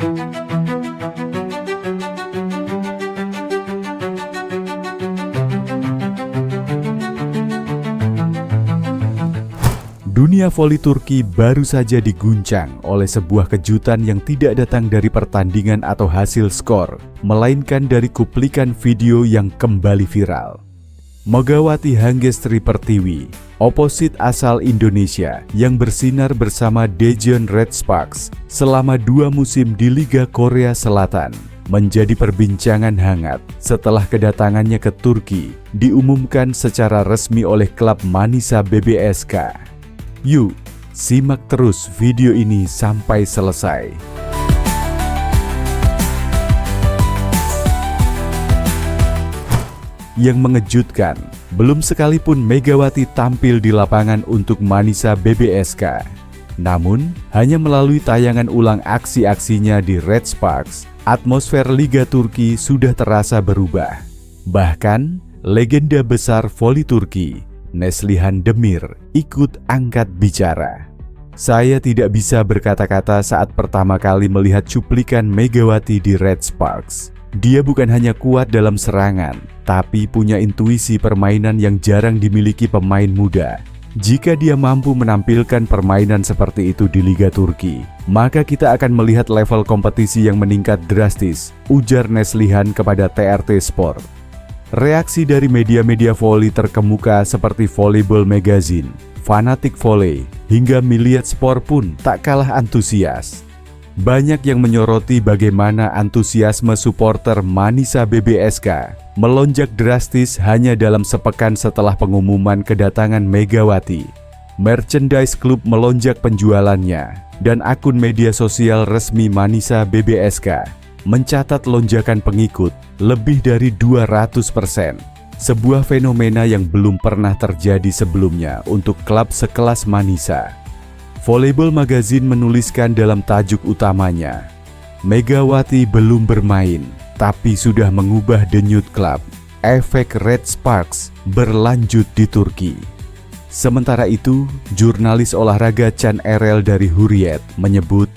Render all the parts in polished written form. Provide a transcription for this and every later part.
Dunia voli Turki baru saja diguncang oleh sebuah kejutan yang tidak datang dari pertandingan atau hasil skor, melainkan dari cuplikan video yang kembali viral. Megawati Hangestri Pertiwi, oposit asal Indonesia yang bersinar bersama Daejeon Red Sparks selama 2 musim di Liga Korea Selatan, menjadi perbincangan hangat setelah kedatangannya ke Turki diumumkan secara resmi oleh klub Manisa BBSK. Yuk, simak terus video ini sampai selesai. Yang mengejutkan, belum sekalipun Megawati tampil di lapangan untuk Manisa BBSK. Namun, hanya melalui tayangan ulang aksi-aksinya di Red Sparks, atmosfer Liga Turki sudah terasa berubah. Bahkan, legenda besar voli Turki, Neslihan Demir, ikut angkat bicara. Saya tidak bisa berkata-kata saat pertama kali melihat cuplikan Megawati di Red Sparks. Dia bukan hanya kuat dalam serangan, tapi punya intuisi permainan yang jarang dimiliki pemain muda. Jika dia mampu menampilkan permainan seperti itu di Liga Turki, maka kita akan melihat level kompetisi yang meningkat drastis, ujar Neslihan kepada TRT Sport. Reaksi dari media-media voli terkemuka seperti Volleyball Magazine, Fanatik Volley, hingga Miliet Sport pun tak kalah antusias. Banyak yang menyoroti bagaimana antusiasme supporter Manisa BBSK melonjak drastis hanya dalam sepekan setelah pengumuman kedatangan Megawati. Merchandise klub melonjak penjualannya, dan akun media sosial resmi Manisa BBSK mencatat lonjakan pengikut lebih dari 200%. Sebuah fenomena yang belum pernah terjadi sebelumnya untuk klub sekelas Manisa. Volleyball Magazine menuliskan dalam tajuk utamanya, Megawati belum bermain, tapi sudah mengubah denyut klub. Efek Red Sparks berlanjut di Turki. Sementara itu, jurnalis olahraga Can Erel dari Hurriyet menyebut,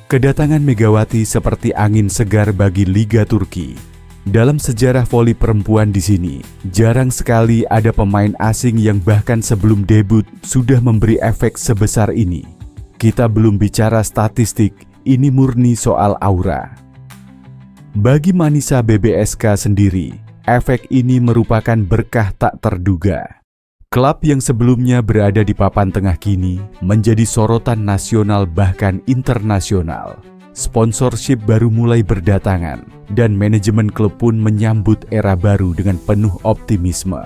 kedatangan Megawati seperti angin segar bagi Liga Turki. Dalam sejarah voli perempuan di sini, jarang sekali ada pemain asing yang bahkan sebelum debut sudah memberi efek sebesar ini. Kita belum bicara statistik, ini murni soal aura. Bagi Manisa BBSK sendiri, efek ini merupakan berkah tak terduga. Klub yang sebelumnya berada di papan tengah kini menjadi sorotan nasional bahkan internasional. Sponsorship baru mulai berdatangan dan manajemen klub pun menyambut era baru dengan penuh optimisme.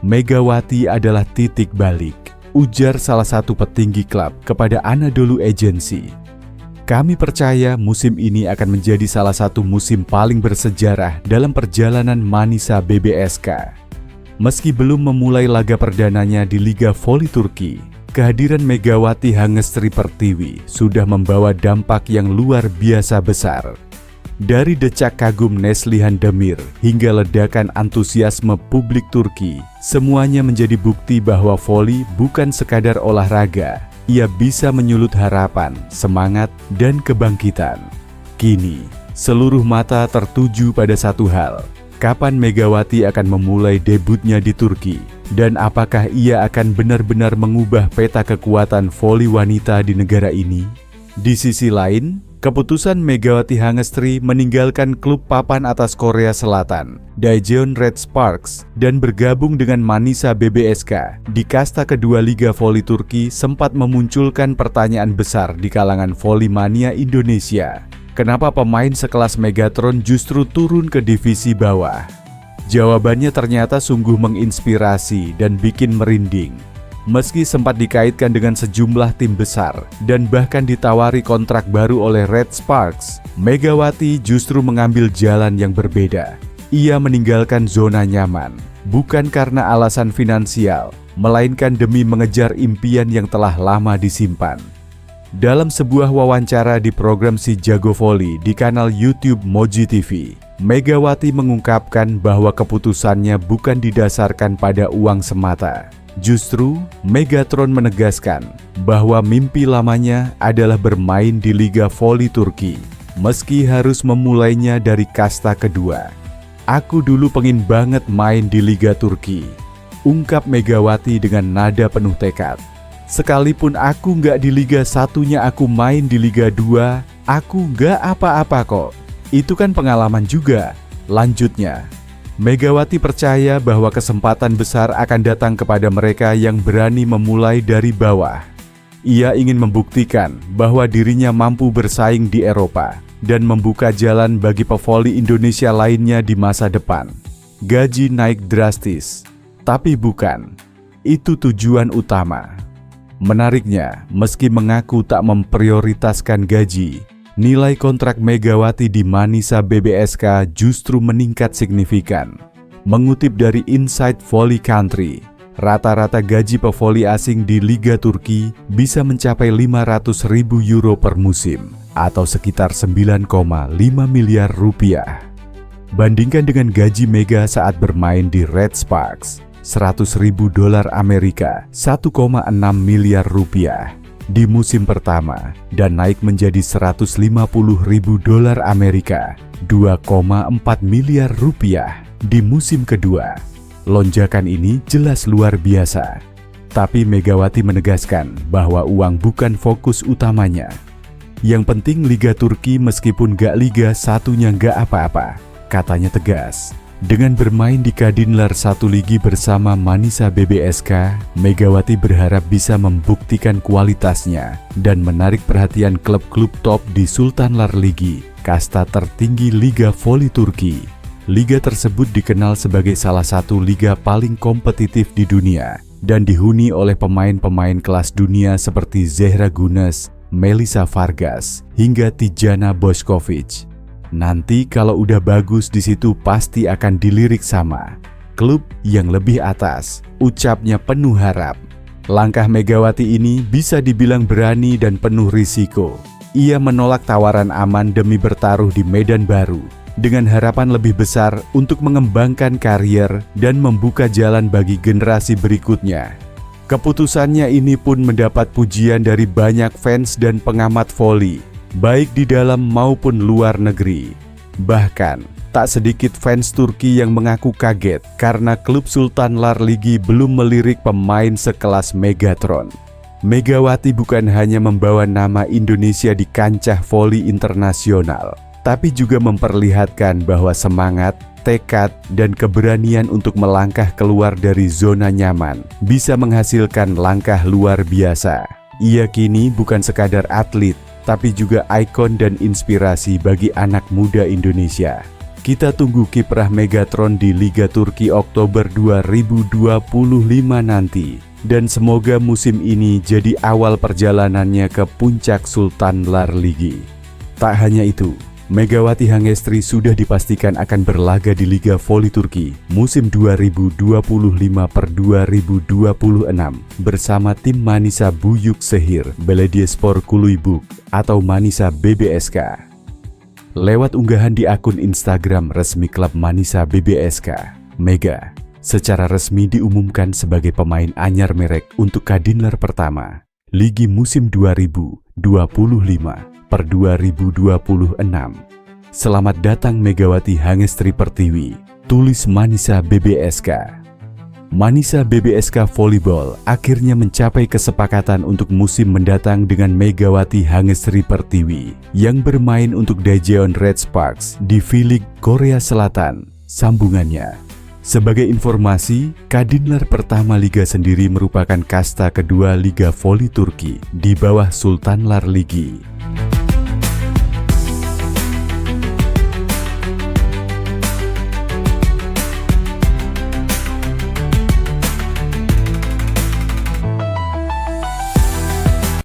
Megawati adalah titik balik, ujar salah satu petinggi klub kepada Anadolu Agency. Kami percaya musim ini akan menjadi salah satu musim paling bersejarah dalam perjalanan Manisa BBSK. Meski belum memulai laga perdananya di Liga Voli Turki, kehadiran Megawati Hangestri Pertiwi sudah membawa dampak yang luar biasa besar. Dari decak kagum Neslihan Demir hingga ledakan antusiasme publik Turki, semuanya menjadi bukti bahwa voli bukan sekadar olahraga, ia bisa menyulut harapan, semangat, dan kebangkitan. Kini, seluruh mata tertuju pada satu hal. Kapan Megawati akan memulai debutnya di Turki? Dan apakah ia akan benar-benar mengubah peta kekuatan voli wanita di negara ini? Di sisi lain, keputusan Megawati Hangestri meninggalkan klub papan atas Korea Selatan, Daejeon Red Sparks, dan bergabung dengan Manisa BBSK di kasta kedua Liga Voli Turki sempat memunculkan pertanyaan besar di kalangan voli mania Indonesia. Kenapa pemain sekelas Megatron justru turun ke divisi bawah? Jawabannya ternyata sungguh menginspirasi dan bikin merinding. Meski sempat dikaitkan dengan sejumlah tim besar dan bahkan ditawari kontrak baru oleh Red Sparks, Megawati justru mengambil jalan yang berbeda. Ia meninggalkan zona nyaman, bukan karena alasan finansial, melainkan demi mengejar impian yang telah lama disimpan. Dalam sebuah wawancara di program Si Jago Voli di kanal YouTube Moji TV, Megawati mengungkapkan bahwa keputusannya bukan didasarkan pada uang semata. Justru, Megatron menegaskan bahwa mimpi lamanya adalah bermain di Liga Voli Turki. meski harus memulainya dari kasta kedua. Aku dulu pengen banget main di Liga Turki, ungkap Megawati dengan nada penuh tekad. Sekalipun aku nggak di Liga 1-nya, aku main di Liga 2, aku nggak apa-apa kok. Itu kan pengalaman juga, lanjutnya. Megawati percaya bahwa kesempatan besar akan datang kepada mereka yang berani memulai dari bawah. Ia ingin membuktikan bahwa dirinya mampu bersaing di Eropa dan membuka jalan bagi pevoli Indonesia lainnya di masa depan. Gaji naik drastis, tapi bukan itu tujuan utama. Menariknya, meski mengaku tak memprioritaskan gaji, nilai kontrak Megawati di Manisa BBSK justru meningkat signifikan. Mengutip dari Inside Volley Country, rata-rata gaji pevoli asing di Liga Turki bisa mencapai 500.000 euro per musim, atau sekitar 9,5 miliar rupiah. Bandingkan dengan gaji Mega saat bermain di Red Sparks, 100.000 dolar Amerika, 1,6 miliar rupiah. Di musim pertama dan naik menjadi 150.000 dolar Amerika, 2,4 miliar rupiah di musim kedua. Lonjakan ini jelas luar biasa. Tapi Megawati menegaskan bahwa uang bukan fokus utamanya. Yang penting Liga Turki meskipun gak Liga 1-nya gak apa-apa, katanya tegas. Dengan bermain di Kadinler 1 Ligi bersama Manisa BBSK, Megawati berharap bisa membuktikan kualitasnya dan menarik perhatian klub-klub top di Sultanlar Ligi, kasta tertinggi Liga Voli Turki. Liga tersebut dikenal sebagai salah satu liga paling kompetitif di dunia dan dihuni oleh pemain-pemain kelas dunia seperti Zehra Gunes, Melissa Vargas, hingga Tijana Bošković. Nanti kalau udah bagus di situ pasti akan dilirik sama klub yang lebih atas, ucapnya penuh harap. Langkah Megawati ini bisa dibilang berani dan penuh risiko. Ia menolak tawaran aman demi bertaruh di medan baru, dengan harapan lebih besar untuk mengembangkan karier dan membuka jalan bagi generasi berikutnya. Keputusannya ini pun mendapat pujian dari banyak fans dan pengamat voli, baik di dalam maupun luar negeri. Bahkan, tak sedikit fans Turki yang mengaku kaget karena klub Sultanlar Ligi belum melirik pemain sekelas Megatron. Megawati bukan hanya membawa nama Indonesia di kancah voli internasional, tapi juga memperlihatkan bahwa semangat, tekad, dan keberanian untuk melangkah keluar dari zona nyaman bisa menghasilkan langkah luar biasa. Ia kini bukan sekadar atlet, tapi juga ikon dan inspirasi bagi anak muda Indonesia. Kita tunggu kiprah Megatron di Liga Turki Oktober 2025 nanti. Dan semoga musim ini jadi awal perjalanannya ke puncak Sultanlar Ligi. Tak hanya itu, Megawati Hangestri sudah dipastikan akan berlaga di Liga Voli Turki musim 2025-2026 bersama tim Manisa Büyükşehir Belediyespor Kulübü atau Manisa BBSK. Lewat unggahan di akun Instagram resmi klub Manisa BBSK, Mega secara resmi diumumkan sebagai pemain anyar merek untuk Kadinler pertama Ligi musim 2025/2026. Selamat datang Megawati Hangestri Pertiwi, tulis Manisa BBSK. Manisa BBSK Volleyball akhirnya mencapai kesepakatan untuk musim mendatang dengan Megawati Hangestri Pertiwi yang bermain untuk Daejeon Red Sparks di V-League Korea Selatan. Sambungannya, sebagai informasi, Kadinler pertama Liga sendiri merupakan kasta kedua Liga Voli Turki di bawah Sultanlar Ligi.